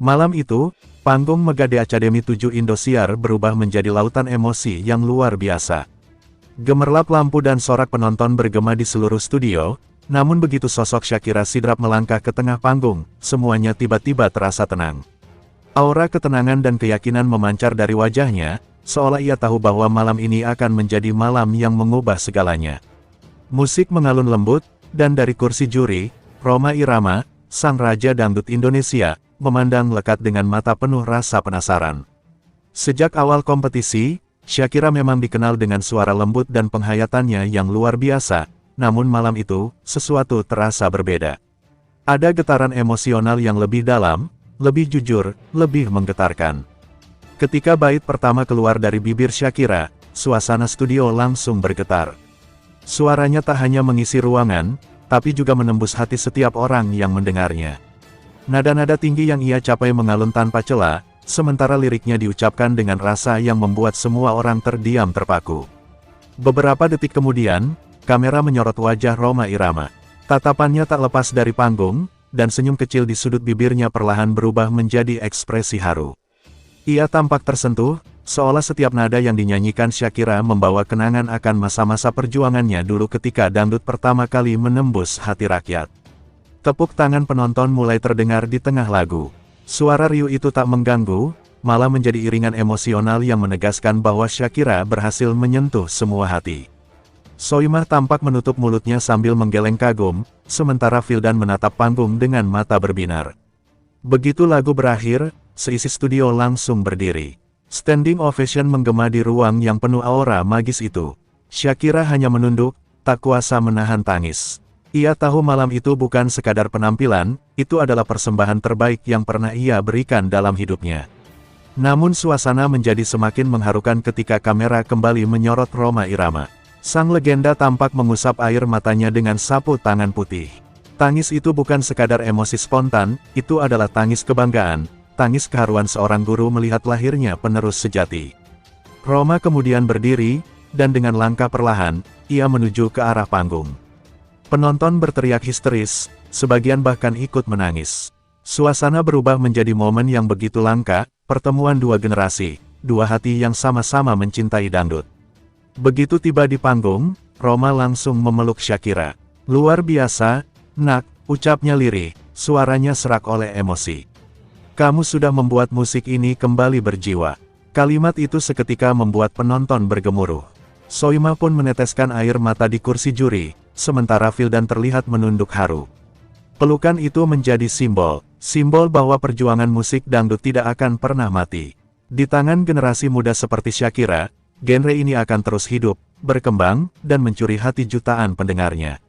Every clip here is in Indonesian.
Malam itu, panggung Megade Academy 7 Indosiar berubah menjadi lautan emosi yang luar biasa. Gemerlap lampu dan sorak penonton bergema di seluruh studio, namun begitu sosok Shakira Sidrap melangkah ke tengah panggung, semuanya tiba-tiba terasa tenang. Aura ketenangan dan keyakinan memancar dari wajahnya, seolah ia tahu bahwa malam ini akan menjadi malam yang mengubah segalanya. Musik mengalun lembut, dan dari kursi juri, Rhoma Irama, sang raja dangdut Indonesia, memandang lekat dengan mata penuh rasa penasaran. Sejak awal kompetisi, Shakira memang dikenal dengan suara lembut dan penghayatannya yang luar biasa, namun malam itu, sesuatu terasa berbeda. Ada getaran emosional yang lebih dalam, lebih jujur, lebih menggetarkan. Ketika bait pertama keluar dari bibir Shakira, suasana studio langsung bergetar. Suaranya tak hanya mengisi ruangan, tapi juga menembus hati setiap orang yang mendengarnya. Nada-nada tinggi yang ia capai mengalun tanpa celah, sementara liriknya diucapkan dengan rasa yang membuat semua orang terdiam terpaku. Beberapa detik kemudian, kamera menyorot wajah Rhoma Irama. Tatapannya tak lepas dari panggung, dan senyum kecil di sudut bibirnya perlahan berubah menjadi ekspresi haru. Ia tampak tersentuh, seolah setiap nada yang dinyanyikan Shakira membawa kenangan akan masa-masa perjuangannya dulu ketika dangdut pertama kali menembus hati rakyat. Tepuk tangan penonton mulai terdengar di tengah lagu. Suara riuh itu tak mengganggu, malah menjadi iringan emosional yang menegaskan bahwa Shakira berhasil menyentuh semua hati. Soimah tampak menutup mulutnya sambil menggeleng kagum, sementara Vildan menatap panggung dengan mata berbinar. Begitu lagu berakhir, seisi studio langsung berdiri. Standing ovation menggema di ruang yang penuh aura magis itu. Shakira hanya menunduk, tak kuasa menahan tangis. Ia tahu malam itu bukan sekadar penampilan, itu adalah persembahan terbaik yang pernah ia berikan dalam hidupnya. Namun suasana menjadi semakin mengharukan ketika kamera kembali menyorot Rhoma Irama. Sang legenda tampak mengusap air matanya dengan sapu tangan putih. Tangis itu bukan sekadar emosi spontan, itu adalah tangis kebanggaan, tangis keharuan seorang guru melihat lahirnya penerus sejati. Rhoma kemudian berdiri, dan dengan langkah perlahan, ia menuju ke arah panggung. Penonton berteriak histeris, sebagian bahkan ikut menangis. Suasana berubah menjadi momen yang begitu langka, pertemuan dua generasi, dua hati yang sama-sama mencintai dangdut. Begitu tiba di panggung, Rhoma langsung memeluk Shakira. Luar biasa, nak, ucapnya lirih, suaranya serak oleh emosi. Kamu sudah membuat musik ini kembali berjiwa. Kalimat itu seketika membuat penonton bergemuruh. Soimah pun meneteskan air mata di kursi juri, sementara Vildan terlihat menunduk haru. Pelukan itu menjadi simbol bahwa perjuangan musik dangdut tidak akan pernah mati. Di tangan generasi muda seperti Shakira, genre ini akan terus hidup, berkembang, dan mencuri hati jutaan pendengarnya.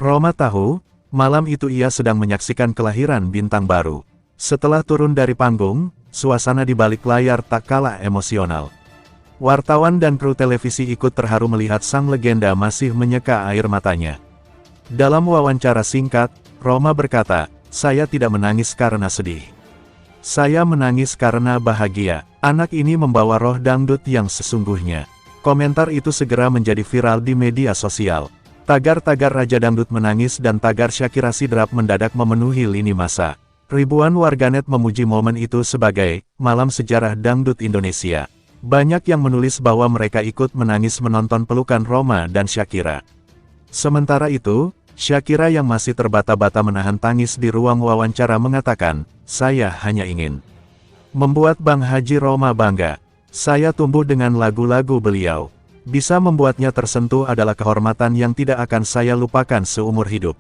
Rhoma tahu, malam itu ia sedang menyaksikan kelahiran bintang baru. Setelah turun dari panggung, suasana di balik layar tak kalah emosional. Wartawan dan kru televisi ikut terharu melihat sang legenda masih menyeka air matanya. Dalam wawancara singkat, Rhoma berkata, "Saya tidak menangis karena sedih. Saya menangis karena bahagia. Anak ini membawa roh dangdut yang sesungguhnya." Komentar itu segera menjadi viral di media sosial. Tagar-tagar Raja Dangdut menangis dan tagar Shakira Sidrap mendadak memenuhi lini masa. Ribuan warganet memuji momen itu sebagai malam sejarah dangdut Indonesia. Banyak yang menulis bahwa mereka ikut menangis menonton pelukan Rhoma dan Shakira. Sementara itu, Shakira yang masih terbata-bata menahan tangis di ruang wawancara mengatakan, "Saya hanya ingin membuat Bang Haji Rhoma bangga. Saya tumbuh dengan lagu-lagu beliau. Bisa membuatnya tersentuh adalah kehormatan yang tidak akan saya lupakan seumur hidup."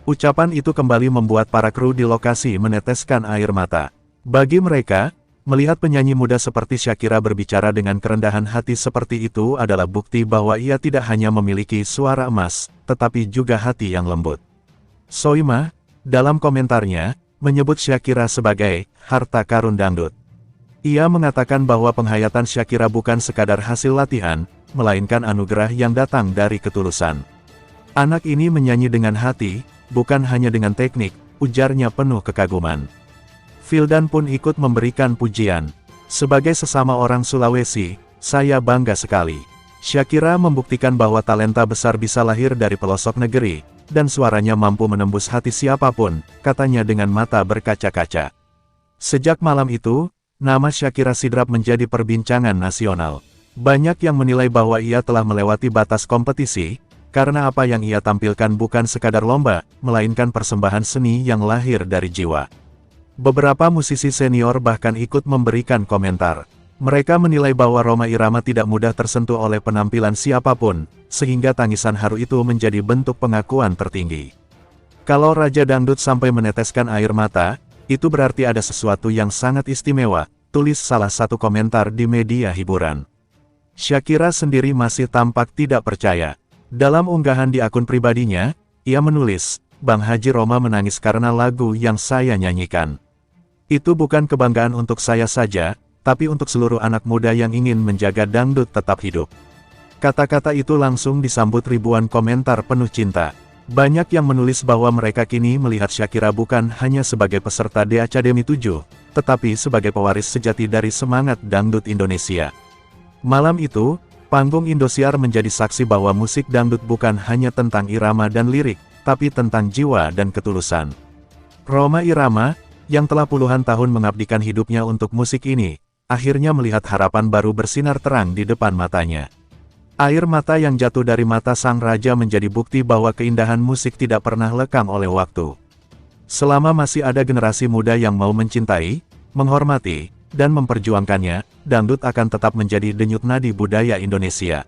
Ucapan itu kembali membuat para kru di lokasi meneteskan air mata. Bagi mereka, melihat penyanyi muda seperti Shakira berbicara dengan kerendahan hati seperti itu adalah bukti bahwa ia tidak hanya memiliki suara emas, tetapi juga hati yang lembut. Soimah, dalam komentarnya, menyebut Shakira sebagai harta karun dangdut. Ia mengatakan bahwa penghayatan Shakira bukan sekadar hasil latihan, melainkan anugerah yang datang dari ketulusan. Anak ini menyanyi dengan hati, bukan hanya dengan teknik, ujarnya penuh kekaguman. Vildan pun ikut memberikan pujian. "Sebagai sesama orang Sulawesi, saya bangga sekali. Shakira membuktikan bahwa talenta besar bisa lahir dari pelosok negeri, dan suaranya mampu menembus hati siapapun," katanya dengan mata berkaca-kaca. Sejak malam itu, nama Shakira Sidrap menjadi perbincangan nasional. Banyak yang menilai bahwa ia telah melewati batas kompetisi, karena apa yang ia tampilkan bukan sekadar lomba, melainkan persembahan seni yang lahir dari jiwa. Beberapa musisi senior bahkan ikut memberikan komentar. Mereka menilai bahwa Rhoma Irama tidak mudah tersentuh oleh penampilan siapapun, sehingga tangisan haru itu menjadi bentuk pengakuan tertinggi. Kalau Raja Dangdut sampai meneteskan air mata, itu berarti ada sesuatu yang sangat istimewa, tulis salah satu komentar di media hiburan. Shakira sendiri masih tampak tidak percaya. Dalam unggahan di akun pribadinya, ia menulis, "Bang Haji Rhoma menangis karena lagu yang saya nyanyikan. Itu bukan kebanggaan untuk saya saja, tapi untuk seluruh anak muda yang ingin menjaga dangdut tetap hidup." Kata-kata itu langsung disambut ribuan komentar penuh cinta. Banyak yang menulis bahwa mereka kini melihat Shakira bukan hanya sebagai peserta The Academy 7, tetapi sebagai pewaris sejati dari semangat dangdut Indonesia. Malam itu, panggung Indosiar menjadi saksi bahwa musik dangdut bukan hanya tentang irama dan lirik, tapi tentang jiwa dan ketulusan. Rhoma Irama, yang telah puluhan tahun mengabdikan hidupnya untuk musik ini, akhirnya melihat harapan baru bersinar terang di depan matanya. Air mata yang jatuh dari mata sang raja menjadi bukti bahwa keindahan musik tidak pernah lekang oleh waktu. Selama masih ada generasi muda yang mau mencintai, menghormati, dan memperjuangkannya, dangdut akan tetap menjadi denyut nadi budaya Indonesia.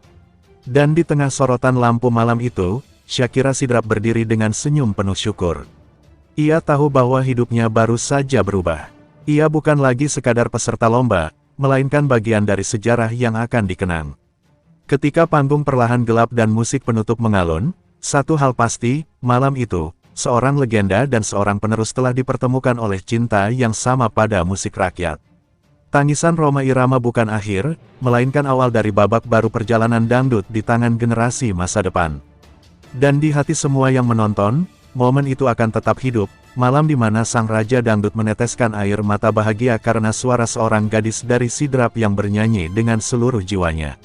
Dan di tengah sorotan lampu malam itu, Shakira Sidrap berdiri dengan senyum penuh syukur. Ia tahu bahwa hidupnya baru saja berubah. Ia bukan lagi sekadar peserta lomba, melainkan bagian dari sejarah yang akan dikenang. Ketika panggung perlahan gelap dan musik penutup mengalun, satu hal pasti, malam itu, seorang legenda dan seorang penerus telah dipertemukan oleh cinta yang sama pada musik rakyat. Tangisan Rhoma Irama bukan akhir, melainkan awal dari babak baru perjalanan dangdut di tangan generasi masa depan. Dan di hati semua yang menonton, momen itu akan tetap hidup, malam di mana sang raja dangdut meneteskan air mata bahagia karena suara seorang gadis dari Sidrap yang bernyanyi dengan seluruh jiwanya.